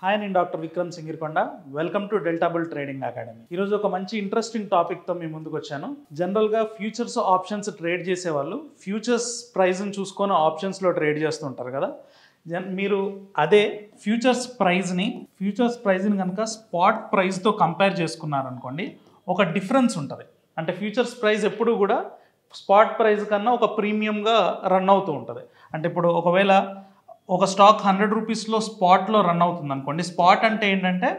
Hi, నేను doctor Vikram Singirkonda. Welcome to Delta Bull Trading Academy. ఈరోజు ఒక మంచి ఇంట్రెస్టింగ్ టాపిక్తో మీ ముందుకు వచ్చాను. జనరల్గా ఫ్యూచర్స్ ఆప్షన్స్ ట్రేడ్ చేసేవాళ్ళు ఫ్యూచర్స్ ప్రైస్ని చూసుకొని ఆప్షన్స్లో ట్రేడ్ చేస్తుంటారు కదా. మీరు అదే ఫ్యూచర్స్ ప్రైజ్ని కనుక స్పాట్ ప్రైస్తో కంపేర్ చేసుకున్నారనుకోండి, ఒక డిఫరెన్స్ ఉంటుంది. అంటే ఫ్యూచర్స్ ప్రైస్ ఎప్పుడు కూడా స్పాట్ ప్రైస్ కన్నా ఒక ప్రీమియంగా రన్ అవుతూ ఉంటుంది. అంటే ఇప్పుడు ఒకవేళ ఒక స్టాక్ 100 రూపీస్లో స్పాట్లో రన్ అవుతుంది అనుకోండి. స్పాట్ అంటే ఏంటంటే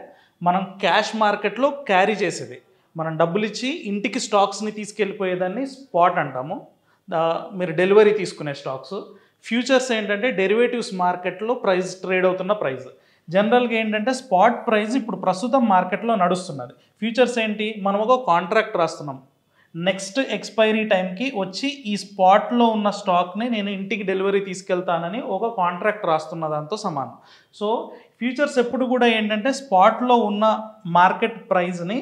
మనం క్యాష్ మార్కెట్లో క్యారీ చేసేది, మనం డబ్బులు ఇచ్చి ఇంటికి స్టాక్స్ని తీసుకెళ్ళిపోయేదాన్ని స్పాట్ అంటాము. మీరు డెలివరీ తీసుకునే స్టాక్స్. ఫ్యూచర్స్ ఏంటంటే డెరివేటివ్స్ మార్కెట్లో ప్రైస్ ట్రేడ్ అవుతున్న ప్రైస్. జనరల్గా ఏంటంటే స్పాట్ ప్రైస్ ఇప్పుడు ప్రస్తుతం మార్కెట్లో నడుస్తున్నది. ఫ్యూచర్స్ ఏంటి, మనం ఒక కాంట్రాక్ట్ రాస్తున్నాం, నెక్స్ట్ ఎక్స్పైరీ టైంకి వచ్చి ఈ స్పాట్లో ఉన్న స్టాక్ని నేను ఇంటికి డెలివరీ తీసుకెళ్తానని ఒక కాంట్రాక్ట్ రాస్తున్న దాంతో సమానం. సో ఫ్యూచర్స్ ఎప్పుడు కూడా ఏంటంటే స్పాట్లో ఉన్న మార్కెట్ ప్రైస్ని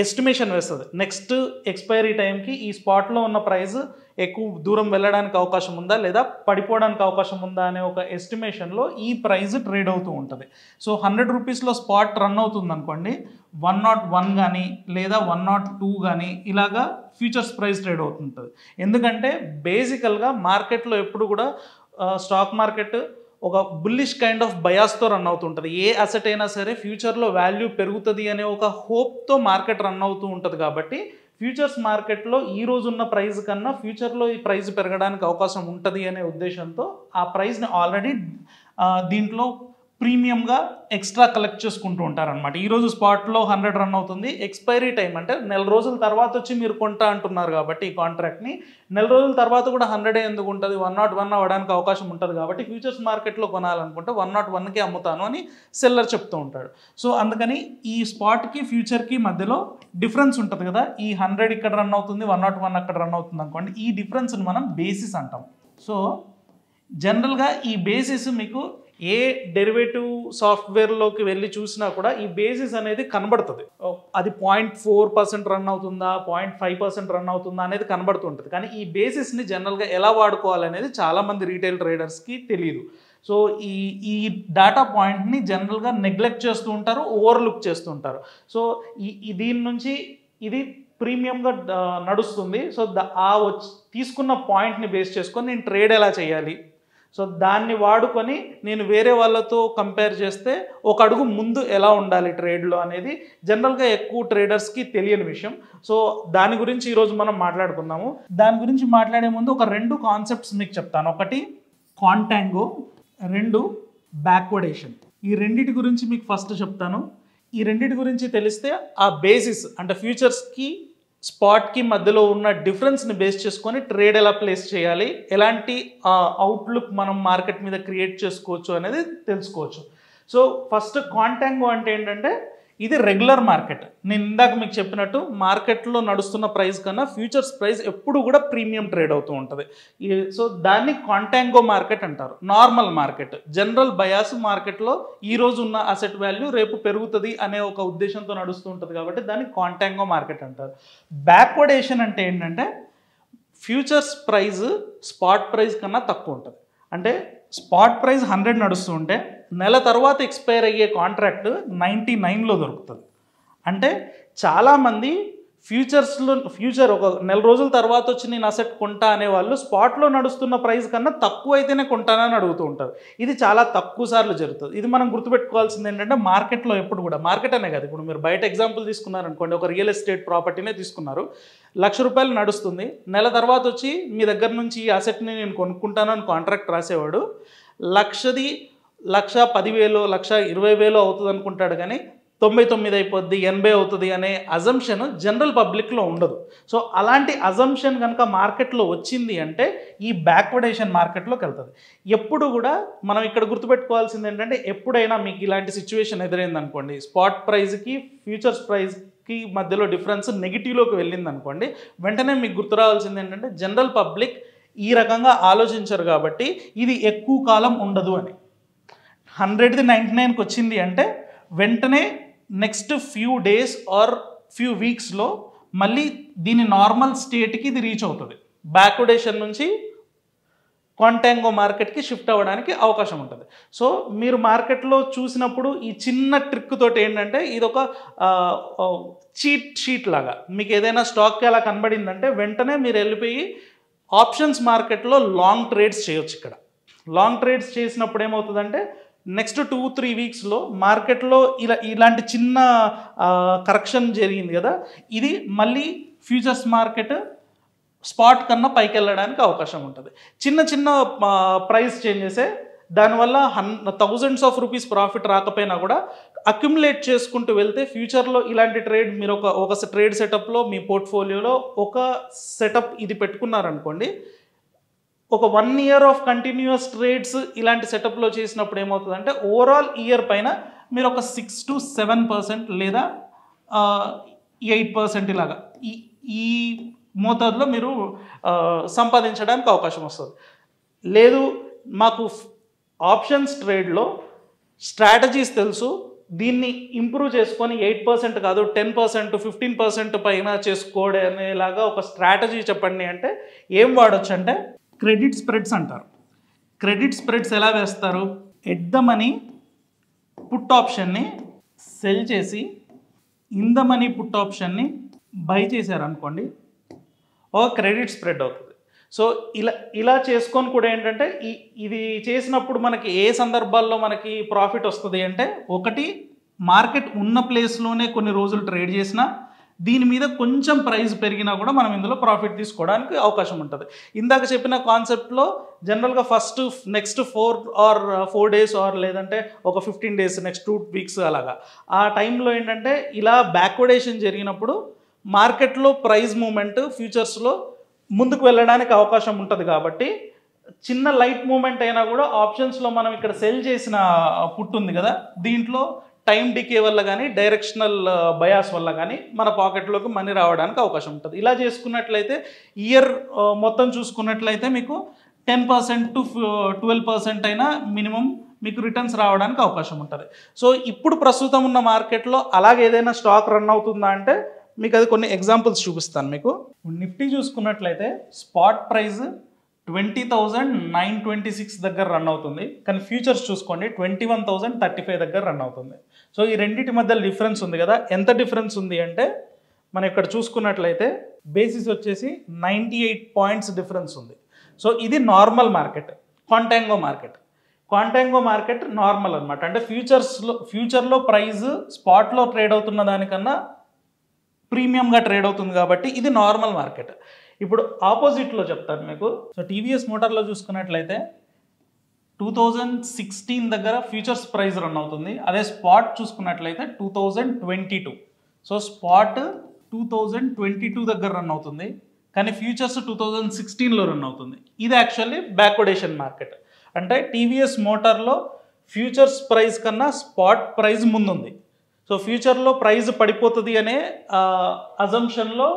ఎస్టిమేషన్ వేస్తుంది. నెక్స్ట్ ఎక్స్పైరీ టైంకి ఈ స్పాట్లో ఉన్న ప్రైస్ ఎక్కువ దూరం వెళ్ళడానికి అవకాశం ఉందా లేదా పడిపోవడానికి అవకాశం ఉందా అనే ఒక ఎస్టిమేషన్లో ఈ ప్రైస్ ట్రేడ్ అవుతూ ఉంటుంది. సో 100 రూపీస్లో స్పాట్ రన్ అవుతుంది అనుకోండి, 101 కానీ లేదా 102 కానీ ఇలాగా ఫ్యూచర్స్ ప్రైస్ ట్రేడ్ అవుతుంటుంది. ఎందుకంటే బేసికల్గా మార్కెట్లో ఎప్పుడు కూడా స్టాక్ మార్కెట్ ఒక బుల్లిష్ కైండ్ ఆఫ్ బయాస్తో రన్ అవుతుంటుంది. ఏ అసెట్ అయినా సరే ఫ్యూచర్లో వాల్యూ పెరుగుతుంది అనే ఒక హోప్తో మార్కెట్ రన్ అవుతూ ఉంటుంది. కాబట్టి ఫ్యూచర్స్ మార్కెట్లో ఈ రోజు ఉన్న ప్రైస్ కన్నా ఫ్యూచర్లో ఈ ప్రైస్ పెరగడానికి అవకాశం ఉంటుంది అనే ఉద్దేశంతో ఆ ప్రైస్ని ఆల్రెడీ దీంట్లో ప్రీమియంగా ఎక్స్ట్రా కలెక్ట్ చేసుకుంటూ ఉంటారనమాట. ఈరోజు స్పాట్లో 100 రన్ అవుతుంది, ఎక్స్పైరీ టైం అంటే నెల రోజుల తర్వాత వచ్చి మీరు కొంటా అంటున్నారు కాబట్టి ఈ కాంట్రాక్ట్ని నెల రోజుల తర్వాత కూడా 100 ఎందుకు ఉంటుంది, 101 అవ్వడానికి అవకాశం ఉంటుంది. కాబట్టి ఫ్యూచర్స్ మార్కెట్లో కొనాలనుకుంటే 101కే అమ్ముతాను అని సెల్లర్ చెప్తూ ఉంటాడు. సో అందుకని ఈ స్పాట్కి ఫ్యూచర్కి మధ్యలో డిఫరెన్స్ ఉంటుంది కదా. ఈ 100 ఇక్కడ రన్ అవుతుంది, 101 అక్కడ రన్ అవుతుంది అనుకోండి, ఈ డిఫరెన్స్ని మనం బేసిస్ అంటాం. సో జనరల్గా ఈ బేసిస్ మీకు ఏ డెరివేటివ్ సాఫ్ట్వేర్లోకి వెళ్ళి చూసినా కూడా ఈ బేసిస్ అనేది కనబడుతుంది. అది 0.4% రన్ అవుతుందా, 0.5% రన్ అవుతుందా అనేది కనబడుతుంటుంది. కానీ ఈ బేసిస్ని జనరల్గా ఎలా వాడుకోవాలనేది చాలామంది రీటైల్ ట్రేడర్స్కి తెలియదు. సో ఈ డేటా పాయింట్ని జనరల్గా నెగ్లెక్ట్ చేస్తూ ఉంటారు, ఓవర్లుక్ చేస్తూ ఉంటారు. సో దీని నుంచి ఇది ప్రీమియంగా నడుస్తుంది. సో తీసుకున్న పాయింట్ని బేస్ చేసుకొని నేను ట్రేడ్ ఎలా చేయాలి, సో దాన్ని వాడుకొని నేను వేరే వాళ్ళతో కంపేర్ చేస్తే ఒక అడుగు ముందు ఎలా ఉండాలి ట్రేడ్లో అనేది జనరల్గా ఎక్కువ ట్రేడర్స్కి తెలియని విషయం. సో దాని గురించి ఈరోజు మనం మాట్లాడుకుందాము. దాని గురించి మాట్లాడే ముందు ఒక 2 కాన్సెప్ట్స్ మీకు చెప్తాను. ఒకటి కాంటాంగో, 2 బ్యాక్వర్డేషన్. ఈ రెండిటి గురించి మీకు ఫస్ట్ చెప్తాను. ఈ రెండిటి గురించి తెలిస్తే ఆ బేసిస్ అంటే ఫ్యూచర్స్కి స్పాట్కి మధ్యలో ఉన్న డిఫరెన్స్ని బేస్ చేసుకొని ట్రేడ్ ఎలా ప్లేస్ చేయాలి, ఎలాంటి అవుట్లుక్ మనం మార్కెట్ మీద క్రియేట్ చేసుకోవచ్చు అనేది తెలుసుకోవచ్చు. సో ఫస్ట్ కాంటాంగో అంటే ఏంటంటే ఇది రెగ్యులర్ మార్కెట్. నేను ఇందాక మీకు చెప్పినట్టు మార్కెట్లో నడుస్తున్న ప్రైస్ కన్నా ఫ్యూచర్స్ ప్రైస్ ఎప్పుడు కూడా ప్రీమియం ట్రేడ్ అవుతూ ఉంటుంది. సో దాన్ని కాంటాంగో మార్కెట్ అంటారు. నార్మల్ మార్కెట్, జనరల్ బయాస్ మార్కెట్లో ఈరోజు ఉన్న అసెట్ వాల్యూ రేపు పెరుగుతుంది అనే ఒక ఉద్దేశంతో నడుస్తూ ఉంటుంది కాబట్టి దాన్ని కాంటాంగో మార్కెట్ అంటారు. బ్యాక్వర్డేషన్ అంటే ఏంటంటే ఫ్యూచర్స్ ప్రైస్ స్పాట్ ప్రైస్ కన్నా తక్కువ ఉంటుంది. అంటే స్పాట్ ప్రైస్ 100 నడుస్తూ ఉంటే నెల తర్వాత ఎక్స్పైర్ అయ్యే కాంట్రాక్ట్ 99లో దొరుకుతుంది. అంటే చాలామంది ఫ్యూచర్ ఒక నెల రోజుల తర్వాత వచ్చి నేను అసెట్ కొంటా అనేవాళ్ళు స్పాట్లో నడుస్తున్న ప్రైస్ కన్నా తక్కువ అయితేనే కొంటానని అడుగుతూ ఉంటారు. ఇది చాలా తక్కువ సార్లు జరుగుతుంది. ఇది మనం గుర్తుపెట్టుకోవాల్సింది ఏంటంటే మార్కెట్లో ఎప్పుడు కూడా, మార్కెట్ అనే కాదు, ఇప్పుడు మీరు బయట ఎగ్జాంపుల్ తీసుకున్నారనుకోండి, ఒక రియల్ ఎస్టేట్ ప్రాపర్టీనే తీసుకున్నారు, ₹1,00,000 నడుస్తుంది, నెల తర్వాత వచ్చి మీ దగ్గర నుంచి ఈ అసెట్ని నేను కొనుక్కుంటాను అని కాంట్రాక్ట్ రాసేవాడు లక్షది 1,10,000 1,20,000 అవుతుంది అనుకుంటాడు, కానీ 99 అయిపోద్ది, 80 అవుతుంది అనే అజంప్షన్ జనరల్ పబ్లిక్లో ఉండదు. సో అలాంటి అజంప్షన్ కనుక మార్కెట్లో వచ్చింది అంటే ఈ బ్యాక్వర్డేషన్ మార్కెట్లోకి వెళ్తుంది. ఎప్పుడు కూడా మనం ఇక్కడ గుర్తుపెట్టుకోవాల్సింది ఏంటంటే ఎప్పుడైనా మీకు ఇలాంటి సిచ్యువేషన్ ఎదురైంది అనుకోండి, స్పాట్ ప్రైస్కి ఫ్యూచర్స్ ప్రైస్కి మధ్యలో డిఫరెన్స్ నెగిటివ్లోకి వెళ్ళింది అనుకోండి, వెంటనే మీకు గుర్తు రావాల్సింది ఏంటంటే జనరల్ పబ్లిక్ ఈ రకంగా ఆలోచించరు కాబట్టి ఇది ఎక్కువ కాలం ఉండదు అని. 100ది 99కి వచ్చింది అంటే వెంటనే next few days or few వీక్స్లో మళ్ళీ దీని నార్మల్ స్టేట్కి ఇది రీచ్ అవుతుంది. బ్యాక్వర్డేషన్ నుంచి కాంటాంగో మార్కెట్కి షిఫ్ట్ అవ్వడానికి అవకాశం ఉంటుంది. సో మీరు మార్కెట్లో చూసినప్పుడు ఈ చిన్న ట్రిక్ తోటి ఏంటంటే ఇది ఒక చీట్ షీట్ లాగా మీకు ఏదైనా స్టాక్ అలా కనబడిందంటే వెంటనే మీరు వెళ్ళిపోయి ఆప్షన్స్ మార్కెట్లో లాంగ్ ట్రేడ్స్ చేయొచ్చు. ఇక్కడ లాంగ్ ట్రేడ్స్ చేసినప్పుడు ఏమవుతుందంటే నెక్స్ట్ 2-3 వీక్స్లో మార్కెట్లో ఇలాంటి చిన్న కరెక్షన్ జరిగింది కదా, ఇది మళ్ళీ ఫ్యూచర్స్ మార్కెట్ స్పాట్ కన్నా పైకి వెళ్ళడానికి అవకాశం ఉంటుంది. చిన్న చిన్న ప్రైస్ చేంజెసే దానివల్ల థౌజండ్స్ ఆఫ్ రూపీస్ ప్రాఫిట్ రాకపోయినా కూడా అక్యుములేట్ చేసుకుంటూ వెళ్తే ఫ్యూచర్లో ఇలాంటి ట్రేడ్ మీరు ఒక ట్రేడ్ సెటప్లో మీ పోర్ట్ఫోలియోలో ఒక సెటప్ ఇది పెట్టుకున్నారనుకోండి, ఒక 1 ఇయర్ ఆఫ్ కంటిన్యూస్ ట్రేడ్స్ ఇలాంటి సెటప్లో చేసినప్పుడు ఏమవుతుందంటే ఓవరాల్ ఇయర్ పైన మీరు ఒక 6-7% లేదా 8% ఇలాగా ఈ మోతాదులో మీరు సంపాదించడానికి అవకాశం వస్తుంది. లేదు మాకు ఆప్షన్స్ ట్రేడ్లో స్ట్రాటజీస్ తెలుసు, దీన్ని ఇంప్రూవ్ చేసుకొని 8% కాదు 10%, 15% పైన చేసుకోవడమేలాగా ఒక స్ట్రాటజీ చెప్పండి అంటే ఏం వాడచ్చు అంటే క్రెడిట్ స్ప్రెడ్స్ అంటారు. క్రెడిట్ స్ప్రెడ్స్ ఎలా వేస్తారు? ఎట్ ద మనీ పుట్ ఆప్షన్ని సెల్ చేసి ఇన్ ద మనీ పుట్ ఆప్షన్ని బై చేశారనుకోండి, ఒక క్రెడిట్ స్ప్రెడ్ అవుతుంది. సో ఇలా చేసుకొని కూడా ఏంటంటే ఇది చేసినప్పుడు మనకి ఏ సందర్భాల్లో మనకి ప్రాఫిట్ వస్తుంది అంటే, ఒకటి మార్కెట్ ఉన్న ప్లేస్లోనే కొన్ని రోజులు ట్రేడ్ చేసినా దీని మీద కొంచెం ప్రైస్ పెరిగినా కూడా మనం ఇందులో ప్రాఫిట్ తీసుకోవడానికి అవకాశం ఉంటుంది. ఇందాక చెప్పిన కాన్సెప్ట్లో జనరల్గా నెక్స్ట్ 4 days ఆర్ లేదంటే ఒక 15 days, నెక్స్ట్ 2 weeks అలాగా ఆ టైంలో ఏంటంటే ఇలా బ్యాక్వర్డేషన్ జరిగినప్పుడు మార్కెట్లో ప్రైస్ మూమెంట్ ఫ్యూచర్స్లో ముందుకు వెళ్ళడానికి అవకాశం ఉంటుంది. కాబట్టి చిన్న లైట్ మూమెంట్ అయినా కూడా ఆప్షన్స్లో మనం ఇక్కడ సెల్ చేసిన పుట్ ఉంది కదా, దీంట్లో టైం డికే వల్ల కానీ డైరెక్షనల్ బయాస్ వల్ల కానీ మన పాకెట్లోకి మనీ రావడానికి అవకాశం ఉంటుంది. ఇలా చేసుకున్నట్లయితే ఇయర్ మొత్తం చూసుకున్నట్లయితే మీకు 10% to 12% అయినా మినిమం మీకు రిటర్న్స్ రావడానికి అవకాశం ఉంటుంది. సో ఇప్పుడు ప్రస్తుతం ఉన్న మార్కెట్లో అలాగే ఏదైనా స్టాక్ రన్ అవుతుందా అంటే మీకు అది కొన్ని ఎగ్జాంపుల్స్ చూపిస్తాను. మీకు నిఫ్టీ చూసుకున్నట్లయితే స్పాట్ ప్రైస్ 20,926 దగ్గర రన్ అవుతుంది, కానీ ఫ్యూచర్స్ చూసుకోండి 21,035 దగ్గర రన్ అవుతుంది. సో ఈ రెండింటి మధ్య డిఫరెన్స్ ఉంది కదా, ఎంత డిఫరెన్స్ ఉంది అంటే మనం ఇక్కడ చూసుకున్నట్లయితే బేసిస్ వచ్చేసి 98 points డిఫరెన్స్ ఉంది. సో ఇది నార్మల్ మార్కెట్, కాంటాంగో మార్కెట్ నార్మల్ అనమాట. అంటే ఫ్యూచర్లో ప్రైస్ స్పాట్లో ట్రేడ్ అవుతున్న దానికన్నా ప్రీమియంగా ట్రేడ్ అవుతుంది కాబట్టి ఇది నార్మల్ మార్కెట్. ఇప్పుడు ఆపోజిట్లో చెప్తాను మీకు. సో టీవీఎస్ మోటార్లో చూసుకున్నట్లయితే 2016 దగ్గర ఫ్యూచర్స్ ప్రైస్ రన్ అవుతుంది, అదే స్పాట్ చూసుకున్నట్లయితే 2022. సో స్పాట్ 2022 దగ్గర రన్ అవుతుంది, కానీ ఫ్యూచర్స్ 2016లో రన్ అవుతుంది. ఇది యాక్చువల్లీ బ్యాక్వర్డేషన్ మార్కెట్. అంటే టీవీఎస్ మోటార్లో ఫ్యూచర్స్ ప్రైస్ కన్నా స్పాట్ ప్రైస్ ముందుంది. సో ఫ్యూచర్లో ప్రైస్ పడిపోతుంది అనే అజంప్షన్లో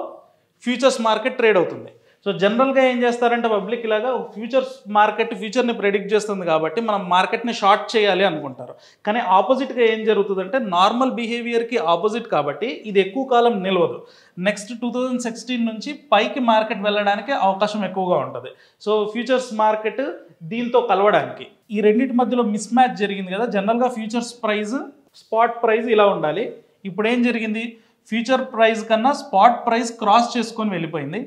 ఫ్యూచర్స్ మార్కెట్ ట్రేడ్ అవుతుంది. సో జనరల్గా ఏం చేస్తారంటే పబ్లిక్ ఇలాగా ఫ్యూచర్ని ప్రెడిక్ట్ చేస్తుంది కాబట్టి మనం మార్కెట్ని షార్ట్ చేయాలి అనుకుంటారు. కానీ ఆపోజిట్గా ఏం జరుగుతుందంటే నార్మల్ బిహేవియర్కి ఆపోజిట్ కాబట్టి ఇది ఎక్కువ కాలం నిలవదు. నెక్స్ట్ 2016 నుంచి పైకి మార్కెట్ వెళ్ళడానికి అవకాశం ఎక్కువగా ఉంటుంది. సో ఫ్యూచర్స్ మార్కెట్ దీంతో కలవడానికి ఈ రెండింటి మధ్యలో మిస్ మ్యాచ్ జరిగింది కదా. జనరల్గా ఫ్యూచర్స్ ప్రైస్ స్పాట్ ప్రైస్ ఇలా ఉండాలి, ఇప్పుడు ఏం జరిగింది, ఫ్యూచర్ ప్రైస్ కన్నా స్పాట్ ప్రైస్ క్రాస్ చేసుకొని వెళ్ళిపోయింది.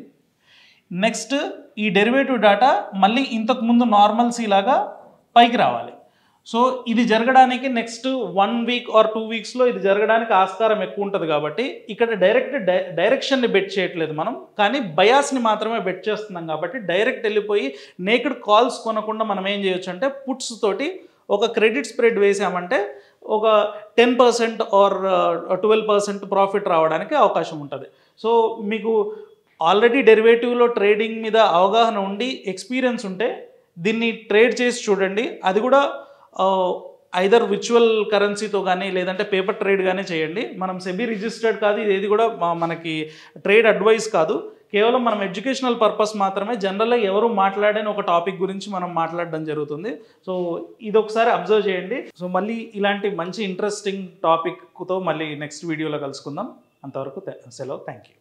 నెక్స్ట్ ఈ డెరివేటివ్ డాటా మళ్ళీ ఇంతకుముందు నార్మల్సీ లాగా పైకి రావాలి. సో ఇది జరగడానికి నెక్స్ట్ 1 week or 2 weeksలో ఇది జరగడానికి ఆస్కారం ఎక్కువ ఉంటుంది. కాబట్టి ఇక్కడ డైరెక్షన్ని బెట్ చేయట్లేదు మనం, కానీ బయాస్ని మాత్రమే బెట్ చేస్తున్నాం. కాబట్టి డైరెక్ట్ వెళ్ళిపోయి నేకెడ్ కాల్స్ కొనకుండా మనం ఏం చేయొచ్చు అంటే పుట్స్ తోటి ఒక క్రెడిట్ స్ప్రెడ్ వేసామంటే ఒక 10% ఆర్ 12% ప్రాఫిట్ రావడానికి అవకాశం ఉంటుంది. సో మీకు ఆల్రెడీ డెరివేటివ్లో ట్రేడింగ్ మీద అవగాహన ఉండి ఎక్స్పీరియన్స్ ఉంటే దీన్ని ట్రేడ్ చేసి చూడండి. అది కూడా ఐదర్ విర్చువల్ కరెన్సీతో కానీ లేదంటే పేపర్ ట్రేడ్ కానీ చేయండి. మనం సెబీ రిజిస్టర్డ్ కాదు, ఇది కూడా మనకి ట్రేడ్ అడ్వైస్ కాదు, కేవలం మనం ఎడ్యుకేషనల్ పర్పస్ మాత్రమే. జనరల్గా ఎవరు మాట్లాడని ఒక టాపిక్ గురించి మనం మాట్లాడడం జరుగుతుంది. సో ఇది ఒకసారి అబ్జర్వ్ చేయండి. సో మళ్ళీ ఇలాంటి మంచి ఇంట్రెస్టింగ్ టాపిక్తో మళ్ళీ నెక్స్ట్ వీడియోలో కలుసుకుందాం. అంతవరకు సెలవు. Thank you.